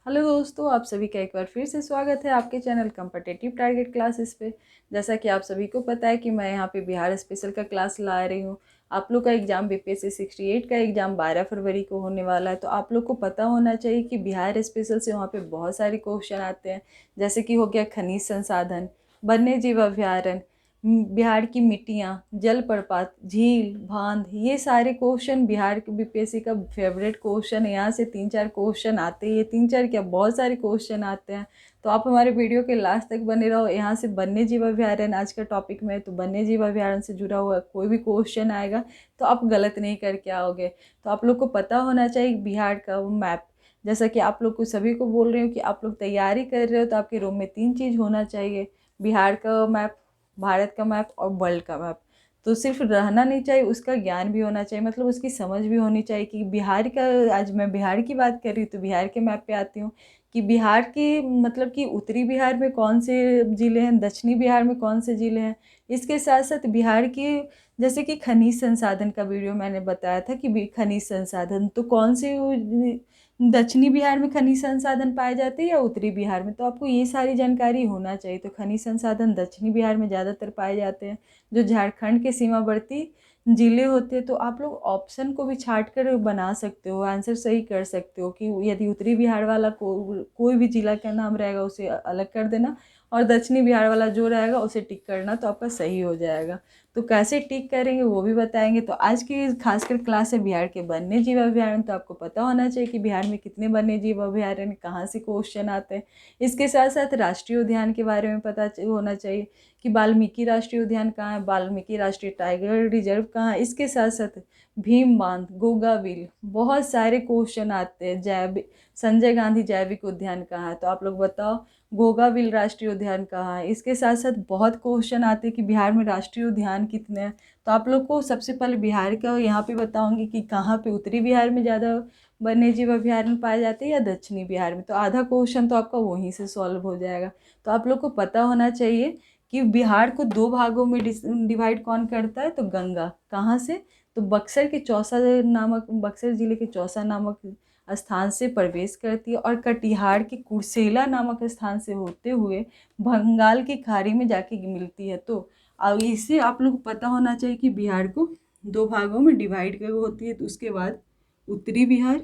Hello दोस्तों, आप सभी का एक बार फिर से स्वागत है आपके चैनल कॉम्पिटिटिव टारगेट क्लासेस पे। जैसा कि आप सभी को पता है कि मैं यहाँ पे बिहार स्पेशल का क्लास ला रही हूँ। आप लोग का एग्ज़ाम बीपीएससी 68 का एग्ज़ाम 12 फरवरी को होने वाला है, तो आप लोग को पता होना चाहिए कि बिहार स्पेशल से वहाँ पे बहुत सारे क्वेश्चन आते हैं। जैसे कि हो गया खनिज संसाधन, वन्य जीव अभ्यारण्य, बिहार की मिट्टियाँ, जल प्रपात, झील, बांध, ये सारे क्वेश्चन बिहार के बीपीएससी का फेवरेट क्वेश्चन है। यहाँ से 3-4 क्वेश्चन आते हैं, ये 3-4 क्या बहुत सारे क्वेश्चन आते हैं। तो आप हमारे वीडियो के लास्ट तक बने रहो। यहाँ से वन्य जीव अभ्यारण्य आज का टॉपिक में है, तो वन्य जीव अभ्यारण्य से जुड़ा हुआ कोई भी क्वेश्चन आएगा तो आप गलत नहीं करके आओगे। तो आप लोग को पता होना चाहिए बिहार का मैप। जैसा कि आप लोग को सभी को बोल रही हूँ कि आप लोग तैयारी कर रहे हो, तो आपके रूम में 3 चीज़ होना चाहिए: बिहार का मैप, भारत का मैप और वर्ल्ड का मैप। तो सिर्फ रहना नहीं चाहिए, उसका ज्ञान भी होना चाहिए, मतलब उसकी समझ भी होनी चाहिए कि बिहार का। आज मैं बिहार की बात कर रही हूँ तो बिहार के मैप पे आती हूँ कि बिहार की मतलब कि उत्तरी बिहार में कौन से ज़िले हैं, दक्षिणी बिहार में कौन से ज़िले हैं। इसके साथ साथ बिहार की जैसे कि खनिज संसाधन का वीडियो मैंने बताया था कि खनिज संसाधन तो कौन से दक्षिणी बिहार में खनिज संसाधन पाए जाते हैं या उत्तरी बिहार में, तो आपको ये सारी जानकारी होना चाहिए। तो खनिज संसाधन दक्षिणी बिहार में ज़्यादातर पाए जाते हैं, जो झारखंड के सीमावर्ती ज़िले होते हैं। तो आप लोग ऑप्शन को भी छाट कर बना सकते हो, आंसर सही कर सकते हो कि यदि उत्तरी बिहार वाला कोई भी ज़िला का नाम रहेगा उसे अलग कर देना, और दक्षिणी बिहार वाला जो रहेगा उसे टिक करना, तो आपका सही हो जाएगा। तो कैसे टिक करेंगे वो भी बताएंगे। तो आज की खासकर क्लास है बिहार के वन्य जीव अभ्यारण्य। तो आपको पता होना चाहिए कि बिहार में कितने वन्य जीव अभ्यारण्य, कहाँ से क्वेश्चन आते हैं। इसके साथ साथ राष्ट्रीय उद्यान के बारे में पता होना चाहिए कि वाल्मीकि राष्ट्रीय उद्यान कहाँ है, वाल्मीकि राष्ट्रीय टाइगर रिजर्व कहाँ है। इसके साथ साथ भीम बांध, गोगा व्हील, बहुत सारे क्वेश्चन आते हैं। जैविक संजय गांधी जैविक उद्यान कहाँ है, तो आप लोग बताओ गोगा व्हील राष्ट्रीय उद्यान कहाँ है। इसके साथ साथ बहुत क्वेश्चन आते हैं कि बिहार में राष्ट्रीय उद्यान कितने हैं। तो आप लोग को सबसे पहले बिहार का यहाँ पे बताऊंगी कि कहाँ पे उत्तरी बिहार में ज़्यादा वन्य जीव अभ्यारण्य पाए जाते हैं या दक्षिणी बिहार में। तो आधा क्वेश्चन तो आपका वहीं से सॉल्व हो जाएगा। तो आप लोग को पता होना चाहिए कि बिहार को 2 भागों में डिवाइड कौन करता है। तो गंगा कहाँ से, तो बक्सर के चौसा नामक, बक्सर जिले के चौसा नामक स्थान से प्रवेश करती है, और कटिहार के कुर्सेला नामक स्थान से होते हुए बंगाल की खाड़ी में जाके मिलती है। तो अब इससे आप लोग को पता होना चाहिए कि बिहार को 2 भागों में डिवाइड कर होती है। तो उसके बाद उत्तरी बिहार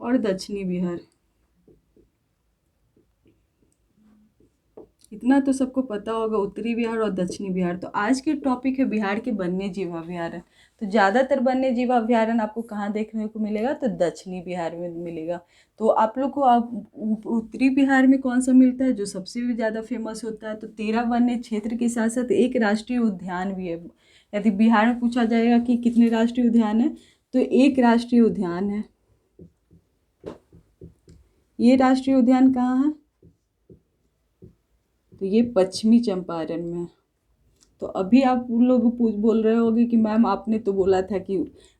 और दक्षिणी बिहार, इतना तो सबको पता होगा, उत्तरी बिहार और दक्षिणी बिहार। तो आज के टॉपिक है बिहार के वन्य जीव अभ्यारण्य। तो ज़्यादातर वन्य जीव अभ्यारण्य आपको कहाँ देखने को मिलेगा, तो दक्षिणी बिहार में मिलेगा। तो आप लोग को उत्तरी बिहार में कौन सा मिलता है जो सबसे भी ज़्यादा फेमस होता है, तो 13 वन्य क्षेत्र के साथ साथ एक राष्ट्रीय उद्यान भी है। यदि बिहार में पूछा जाएगा कि कितने राष्ट्रीय उद्यान है, तो एक राष्ट्रीय उद्यान है। ये राष्ट्रीय उद्यान कहाँ है, तो ये पश्चिमी चंपारण में। तो अभी आप लोग बोल रहे होगे कि मैम आपने तो बोला था कि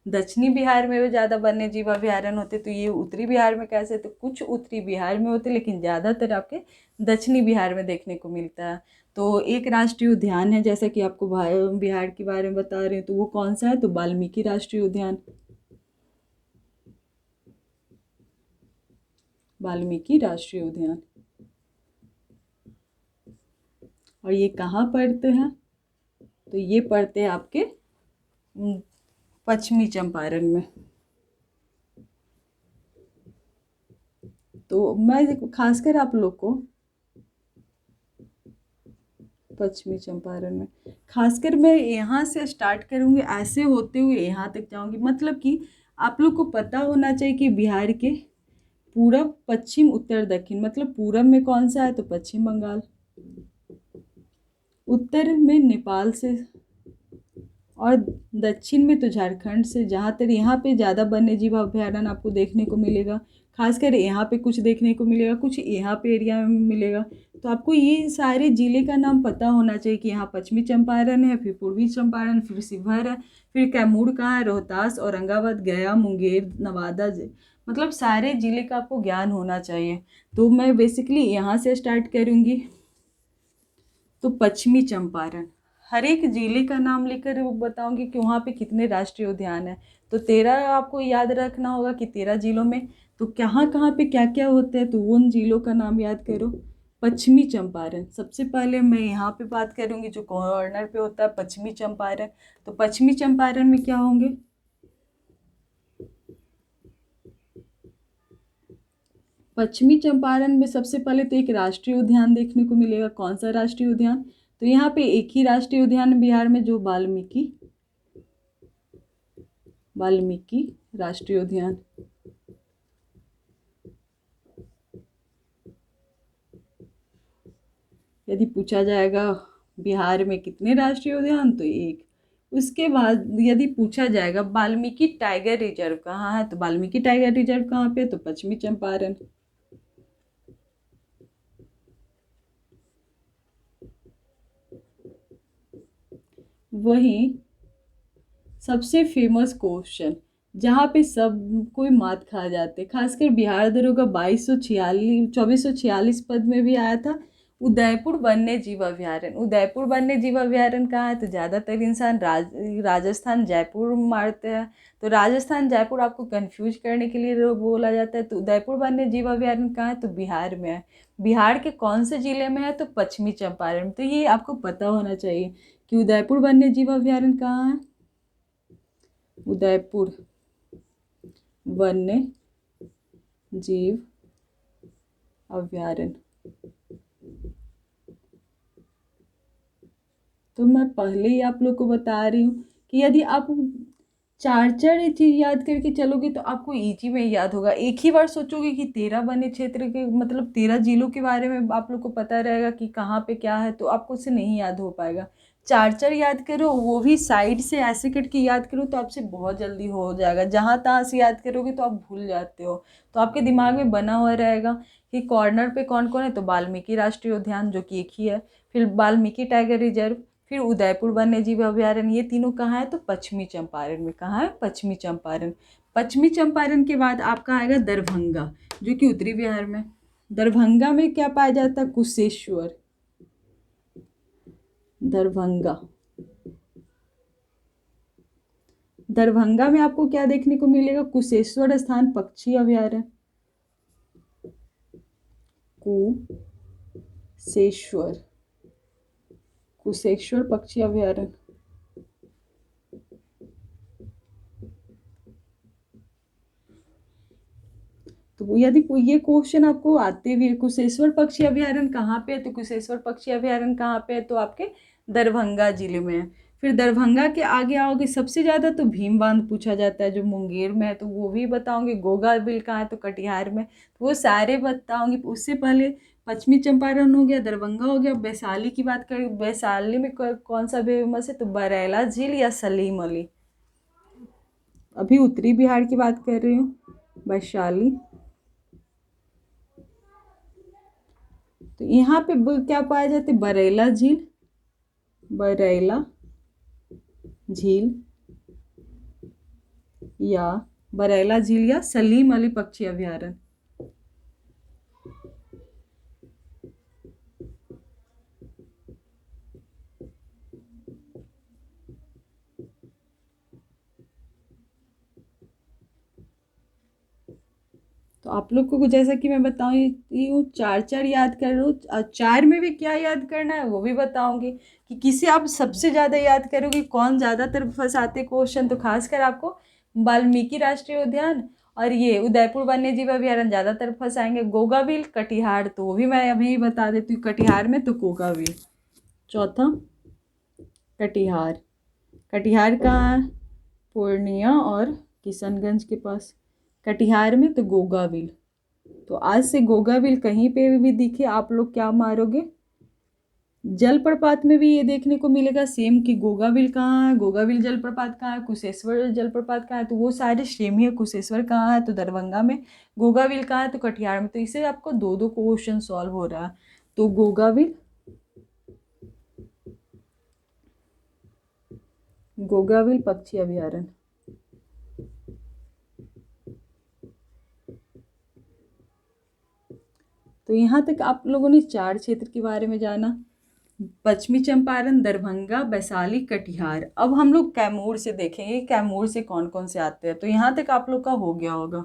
दक्षिणी बिहार में ज़्यादा वन्य जीव अभ्यारण्य होते, तो ये उत्तरी बिहार में कैसे। तो कुछ उत्तरी बिहार में होते, लेकिन ज़्यादातर आपके दक्षिणी बिहार में देखने को मिलता है। तो एक राष्ट्रीय उद्यान है, जैसा कि आपको बिहार के बारे में बता रहे हैं, तो वो कौन सा है, तो वाल्मीकि राष्ट्रीय उद्यान। वाल्मीकि राष्ट्रीय उद्यान। और ये कहाँ पड़ते हैं, तो ये पड़ते हैं आपके पश्चिमी चंपारण में। तो मैं खासकर आप लोग को पश्चिमी चंपारण में, खासकर मैं यहाँ से स्टार्ट करूँगी, ऐसे होते हुए यहाँ तक जाऊँगी। मतलब कि आप लोग को पता होना चाहिए कि बिहार के पूरब, पश्चिम, उत्तर, दक्षिण, मतलब पूरब में कौन सा है, तो पश्चिम बंगाल, उत्तर में नेपाल से, और दक्षिण में तो झारखंड से। जहाँ तक यहाँ पे ज़्यादा वन्य जीव अभ्यारण्य आपको देखने को मिलेगा, खासकर यहाँ पे कुछ देखने को मिलेगा, कुछ यहाँ पे एरिया में मिलेगा। तो आपको ये सारे ज़िले का नाम पता होना चाहिए कि यहाँ पश्चिमी चंपारण है, फिर पूर्वी चंपारण, फिर शिवहर है, फिर कैमूर कहाँ है, रोहतास, औरंगाबाद, गया, मुंगेर, नवादा, मतलब सारे ज़िले का आपको ज्ञान होना चाहिए। तो मैं बेसिकली यहाँ से स्टार्ट करूँगी। तो पश्चिमी चंपारण, हर एक जिले का नाम लेकर वो बताऊंगी कि वहाँ पे कितने राष्ट्रीय उद्यान है। तो 13 आपको याद रखना होगा कि 13 जिलों में तो कहाँ कहाँ पे क्या क्या होता है, तो उन जिलों का नाम याद करो। पश्चिमी चंपारण, सबसे पहले मैं यहाँ पे बात करूँगी जो कॉर्नर पे होता है पश्चिमी चंपारण। तो पश्चिमी चंपारण में क्या होंगे, पश्चिमी चंपारण में सबसे पहले तो एक राष्ट्रीय उद्यान देखने को मिलेगा। कौन सा राष्ट्रीय उद्यान, तो यहाँ पे एक ही राष्ट्रीय उद्यान बिहार में जो वाल्मीकि वाल्मीकि राष्ट्रीय उद्यान। यदि पूछा जाएगा बिहार में कितने राष्ट्रीय उद्यान, तो एक। उसके बाद यदि पूछा जाएगा वाल्मीकि टाइगर रिजर्व कहाँ है, तो वाल्मीकि टाइगर रिजर्व कहाँ पे, तो पश्चिमी चंपारण। वहीं सबसे फेमस क्वेश्चन जहाँ पे सब कोई मात खा जाते, खासकर बिहार दरोगा 2446 पद में भी आया था, उदयपुर वन्य जीव अभयारण्य। उदयपुर वन्य जीव अभयारण्य कहाँ है, तो ज़्यादातर इंसान राजस्थान जयपुर मारते हैं, तो राजस्थान जयपुर आपको कंफ्यूज करने के लिए बोला जाता है। तो उदयपुर वन्य जीव अभयारण्य कहाँ है, तो बिहार में है। बिहार के कौन से जिले में है, तो पश्चिमी चंपारण। तो ये आपको पता होना चाहिए कि उदयपुर वन्य जीव अभयारण्य कहाँ है। उदयपुर वन्य जीव अभयारण्य। तो मैं पहले ही आप लोग को बता रही हूँ कि यदि आप चार चार ये चीज याद करके चलोगे तो आपको इजी में याद होगा। एक ही बार सोचोगे कि 13 वन्य क्षेत्र के मतलब 13 जिलों के बारे में आप लोग को पता रहेगा कि कहाँ पे क्या है, तो आपको उससे नहीं याद हो पाएगा। चार चार याद करो, वो भी साइड से ऐसे करके याद करो तो आपसे बहुत जल्दी हो जाएगा। जहाँ तहाँ से याद करोगे तो आप भूल जाते हो, तो आपके दिमाग में बना हुआ रहेगा कि कॉर्नर पे कौन कौन है, तो वाल्मीकि राष्ट्रीय उद्यान जो कि एक ही है, फिर वाल्मीकि टाइगर रिजर्व, फिर उदयपुर वन्य जीव अभयारण्य। ये तीनों कहाँ है, तो पश्चिमी चंपारण में। कहाँ है, पश्चिमी चंपारण। पश्चिमी चंपारण के बाद आपका आएगा दरभंगा, जो कि उत्तरी बिहार में। दरभंगा में क्या पाया जाता है, कुशेश्वर। दरभंगा, दरभंगा में आपको क्या देखने को मिलेगा, कुशेश्वर स्थान पक्षी अभयारण्य। कुशेश्वर, कुशेश्वर पक्षी अभयारण्य। तो यदि ये क्वेश्चन आपको आते हुए कुशेश्वर पक्षी अभयारण्य कहाँ पे है, तो कुशेश्वर पक्षी अभयारण्य कहाँ पे है, तो आपके दरभंगा जिले में है। फिर दरभंगा के आगे आओगे, सबसे ज़्यादा तो भीम बांध पूछा जाता है जो मुंगेर में है, तो वो भी बताऊंगी। गोगा बिल कहाँ है, तो कटिहार में, तो वो सारे बताऊंगी। उससे पहले पश्चिमी चंपारण हो गया, दरभंगा हो गया। वैशाली की बात करें, वैशाली में कौन सा फेमस है, तो बरैला झील या सलीम अली। अभी उत्तरी बिहार की बात कर रही हूँ, वैशाली। तो यहाँ पे क्या पाया जाता है, बरैला झील, बरैला झील या बरैला झील या सलीम अली पक्षी अभयारण्य। तो आप लोग को जैसा कि मैं बताऊंगी हूँ, चार चार याद कर लो। चार में भी क्या याद करना है वो भी बताऊंगी कि किसे आप सबसे ज़्यादा याद करोगे, कौन ज़्यादातर फंसाते क्वेश्चन। तो खासकर आपको वाल्मीकि राष्ट्रीय उद्यान और ये उदयपुर वन्य जीव अभयारण्य ज़्यादातर फंसाएंगे। गोगाविल, कटिहार, तो वो भी मैं अभी ही बता देती हूँ। कटिहार में तो गोगाविल। चौथा कटिहार, कटिहार कहाँ है, पूर्णिया और किशनगंज के पास। कटिहार में तो गोगाविल। तो आज से गोगाविल कहीं पे भी दिखे आप लोग क्या मारोगे। जलप्रपात में भी ये देखने को मिलेगा सेम कि गोगाविल कहाँ है, गोगाविल जलप्रपात कहाँ है, कुशेश्वर जलप्रपात कहाँ है, तो वो सारे सेम ही है। कुशेश्वर कहाँ है, तो दरभंगा में। गोगाविल कहाँ है, तो कटिहार में। तो इससे आपको दो दो क्वेश्चन सॉल्व हो रहा है। तो गोगाविल, गोगाविल पक्षी अभयारण्य। तो यहाँ तक आप लोगों ने चार क्षेत्र के बारे में जाना। पश्चिमी चंपारण, दरभंगा, वैशाली, कटिहार। अब हम लोग कैमूर से देखेंगे, कैमूर से कौन कौन से आते हैं। तो यहाँ तक आप लोग का हो गया होगा।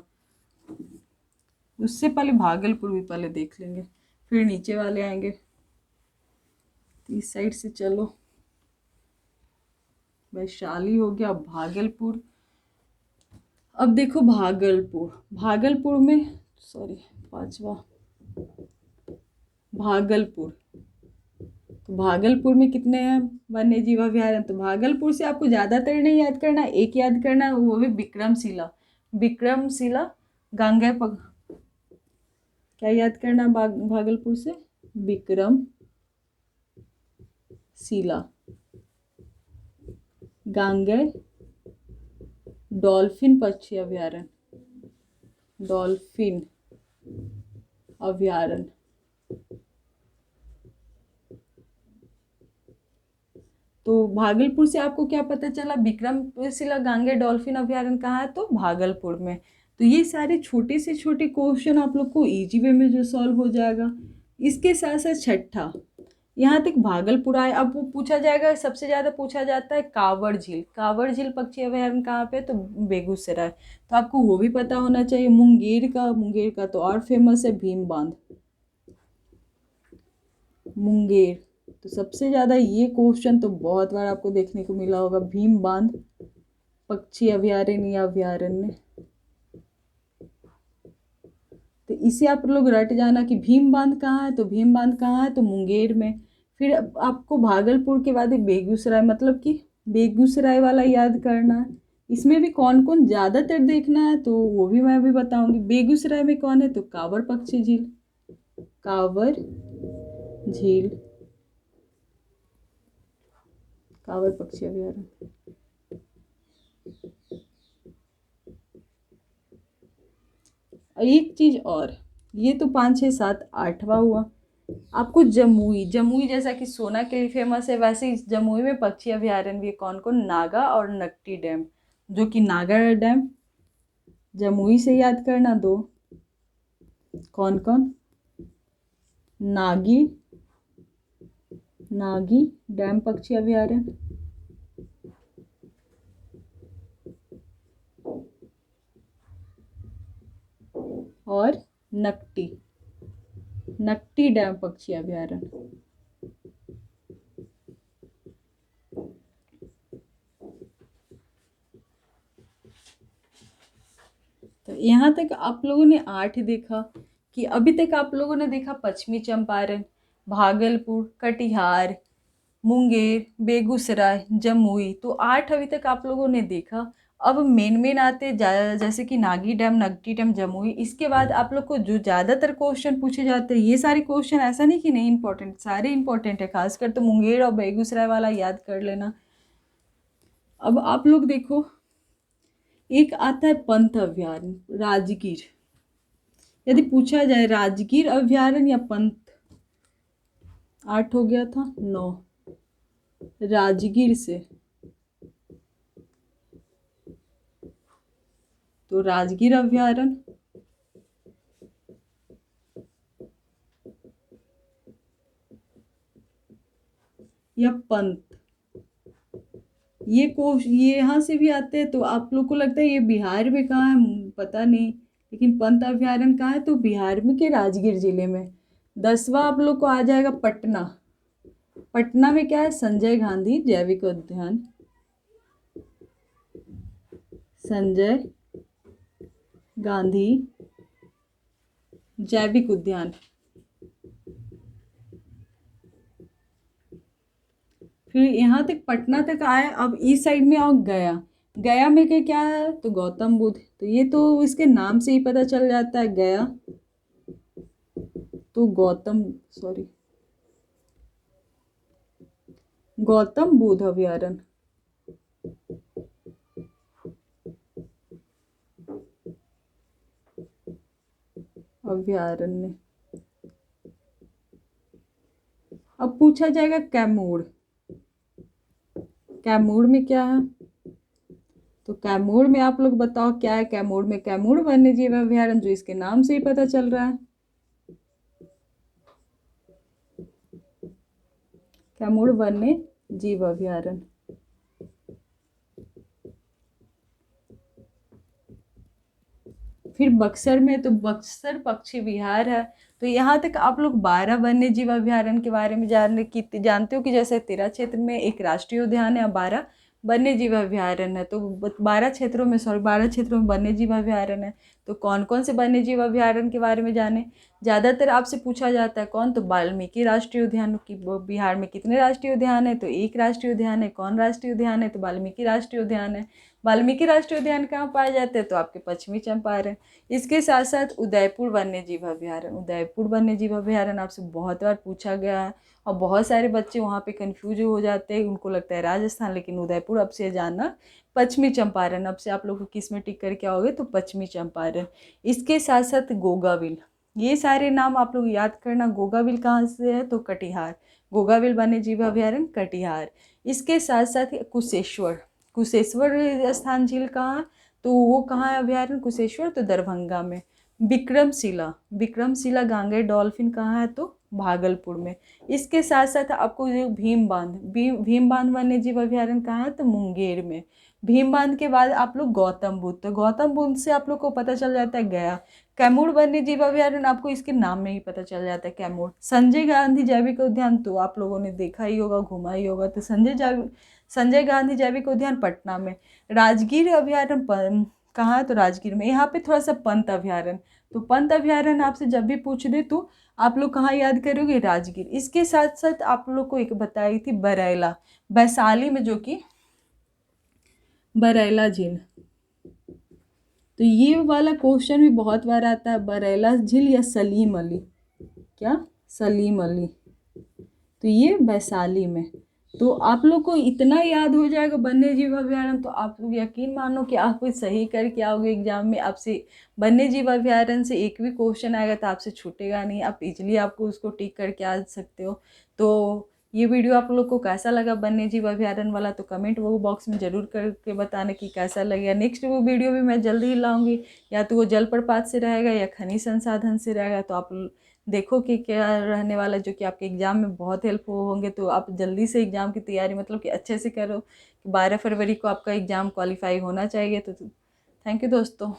उससे पहले भागलपुर भी पहले देख लेंगे, फिर नीचे वाले आएंगे। इस साइड से चलो, वैशाली हो गया, भागलपुर। अब देखो भागलपुर, भागलपुर में सॉरी पांचवा भागलपुर। तो भागलपुर में कितने हैं वन्य जीव अभयारण्य। तो भागलपुर से आपको ज़्यादातर नहीं याद करना, एक याद करना, वो भी विक्रमशिला। विक्रमशिला गंगा पग क्या याद करना भागलपुर से, विक्रमशिला, गांगेय डॉल्फिन पक्षी अभयारण्य, डॉल्फिन अभयारण्य। तो भागलपुर से आपको क्या पता चला, विक्रमशिला गांगेय डॉल्फिन अभयारण्य कहाँ है, तो भागलपुर में। तो ये सारे छोटे से छोटे क्वेश्चन आप लोग को इजी वे में जो सॉल्व हो जाएगा। इसके साथ साथ छठा, यहाँ तक भागलपुर आए। अब वो पूछा जाएगा, सबसे ज़्यादा पूछा जाता है कांवड़ झील। कांवड़ झील पक्षी अभयारण्य कहाँ पे, तो बेगूसराय। तो आपको वो भी पता होना चाहिए। मुंगेर का तो और फेमस है भीम बांध, मुंगेर। तो सबसे ज़्यादा ये क्वेश्चन तो बहुत बार आपको देखने को मिला होगा, भीम बांध पक्षी अभयारण्य या अभयारण्य। तो इसे आप लोग रट जाना कि भीम बांध कहाँ है, तो भीम बांध कहाँ है, तो मुंगेर में। फिर आपको भागलपुर के बाद बेगूसराय, मतलब कि बेगूसराय वाला याद करना है। इसमें भी कौन कौन ज़्यादातर देखना है तो वो भी मैं अभी बताऊंगी। बेगूसराय में कौन है, तो कांवड़ पक्षी झील, कांवड़ झील, कांवड़ पक्षी अभयारण्य। एक चीज़ और, ये तो 5, 6, 7, 8वां हुआ। आपको जमुई, जमुई जैसा कि सोना के लिए फेमस है, वैसे इस जमुई में पक्षी अभयारण्य भी है। कौन कौन, नागा और नकटी डैम। जो कि नागा डैम जमुई से याद करना दो। कौन कौन, नागी डैम पक्षी अभयारण्य, और नकटी डैम पक्षी अभयारण्य। तो यहाँ तक आप लोगों ने 8 देखा कि अभी तक आप लोगों ने देखा पश्चिमी चंपारण, भागलपुर, कटिहार, मुंगेर, बेगूसराय, जमुई। तो 8 अभी तक आप लोगों ने देखा। अब मेन आते जैसे कि नागी डैम, नकटी डैम, जमुई। इसके बाद आप लोग को जो ज़्यादातर क्वेश्चन पूछे जाते हैं, ये सारे क्वेश्चन ऐसा नहीं कि नहीं इंपॉर्टेंट, सारे इंपॉर्टेंट है। खासकर तो मुंगेर और बेगूसराय वाला याद कर लेना। अब आप लोग देखो, एक आता है पंत अभयारण्य, राजगीर। यदि पूछा जाए राजगीर अभयारण्य या पंत, 8 हो गया था, 9 राजगीर से। तो राजगीर अभयारण्य या पंत, ये यहाँ से भी आते हैं। तो आप लोग को लगता है ये बिहार में कहाँ है, पता नहीं। लेकिन पंत अभयारण्य कहाँ है, तो बिहार में के राजगीर जिले में। 10वां आप लोग को आ जाएगा पटना। पटना में क्या है, संजय गांधी जैविक उद्यान, संजय गांधी जैविक उद्यान। फिर यहाँ तक पटना तक आए। अब इस साइड में आओ, गया। गया में क्या है, तो गौतम बुद्ध। तो ये तो इसके नाम से ही पता चल जाता है, गया तो गौतम बुद्ध अभयारण्य। अभयारण्य। अब पूछा जाएगा कैमूर, कैमूर में क्या है। तो कैमूर में आप लोग बताओ क्या है। कैमूर में कैमूर वन्य जीव अभयारण्य, जो इसके नाम से ही पता चल रहा है। कैमूर वन्य जीव अभयारण्य। फिर बक्सर में तो बक्सर पक्षी विहार है। तो यहाँ तक आप लोग 12 वन्य जीव अभयारण्य के बारे में जानते हो कि जैसे 13 क्षेत्र में एक राष्ट्रीय उद्यान है और 12 वन्य जीव अभयारण्य है। तो 12 क्षेत्रों में 12 क्षेत्रों में वन्य जीव अभयारण्य है। तो कौन कौन से वन्य जीव अभयारण्य के बारे में जाने, ज़्यादातर आपसे पूछा जाता है कौन, तो वाल्मीकि राष्ट्रीय उद्यान की। बिहार में कितने राष्ट्रीय उद्यान है, तो एक राष्ट्रीय उद्यान है। कौन राष्ट्रीय उद्यान है, तो वाल्मीकि राष्ट्रीय उद्यान है। वाल्मीकि राष्ट्रीय उद्यान कहाँ पाए जाते हैं, तो आपके पश्चिमी चंपारण। इसके साथ साथ उदयपुर वन्य जीव अभयारण्य। उदयपुर वन्य जीव अभयारण्य आपसे बहुत बार पूछा गया है और बहुत सारे बच्चे वहाँ पे कंफ्यूज हो जाते हैं, उनको लगता है राजस्थान, लेकिन उदयपुर अब से जानना पश्चिमी चंपारण। अब से आप लोग को किस में टिक करके आओगे, तो पश्चिमी चंपारण। इसके साथ साथ गोगाविल, ये सारे नाम आप लोग याद करना। गोगाविल कहाँ से है, तो कटिहार। गोगाविल वन्य जीव अभयारण्य कटिहार। इसके साथ साथ कुशेश्वर, कुशेश्वर स्थान झील कहाँ, तो वो कहाँ है अभयारण्य कुशेश्वर, तो दरभंगा में। विक्रमशिला, विक्रमशिला गांगेय डॉल्फिन कहाँ है, तो भागलपुर में। इसके साथ साथ आपको जो भीम बांध, भीम बांध वन्य जीव अभयारण्य कहाँ है, तो मुंगेर में। भीम बांध के बाद आप लोग गौतम बुद्ध, तो गौतम बुद्ध से आप लोग को पता चल जाता है गया। कैमूर वन्य जीव अभयारण्य आपको इसके नाम में ही पता चल जाता है, कैमूर। संजय गांधी जैविक उद्यान तो आप लोगों ने देखा ही होगा, घुमा ही होगा, तो संजय गांधी जैविक उद्यान पटना में। राजगीर अभयारण्य कहाँ है, तो राजगीर में। यहाँ पे थोड़ा सा पंत अभयारण्य, तो पंत अभयारण्य आपसे जब भी पूछ दे तो आप लोग कहाँ याद करोगे, राजगीर। इसके साथ साथ आप लोग को एक बताई थी बरैला, वैशाली में, जो कि बरैला झील। तो ये वाला क्वेश्चन भी बहुत बार आता है, बरैला झील या सलीम अली, क्या, सलीम अली, तो ये वैशाली में। तो आप लोग को इतना याद हो जाएगा वन्य जीव अभयारण्य, तो आप लोग यकीन मानो कि आप सही करके आओगे एग्जाम में। आपसे वन्य जीव अभयारण्य से एक भी क्वेश्चन आएगा तो आपसे छूटेगा नहीं, आप इजीली आपको उसको टिक करके आ सकते हो। तो ये वीडियो आप लोग को कैसा लगा वन्य जीव अभयारण्य वाला, तो कमेंट वो बॉक्स में ज़रूर करके बताना कि कैसा लगेगा। नेक्स्ट वो वीडियो भी मैं जल्दी ही लाऊंगी, या तो वो जल प्रपात से रहेगा या खनिज संसाधन से रहेगा। तो आप देखो कि क्या रहने वाला, जो कि आपके एग्ज़ाम में बहुत हेल्प होंगे। तो आप जल्दी से एग्ज़ाम की तैयारी मतलब कि अच्छे से करो, 12 फरवरी को आपका एग्ज़ाम क्वालिफाई होना चाहिए। तो थैंक यू दोस्तों।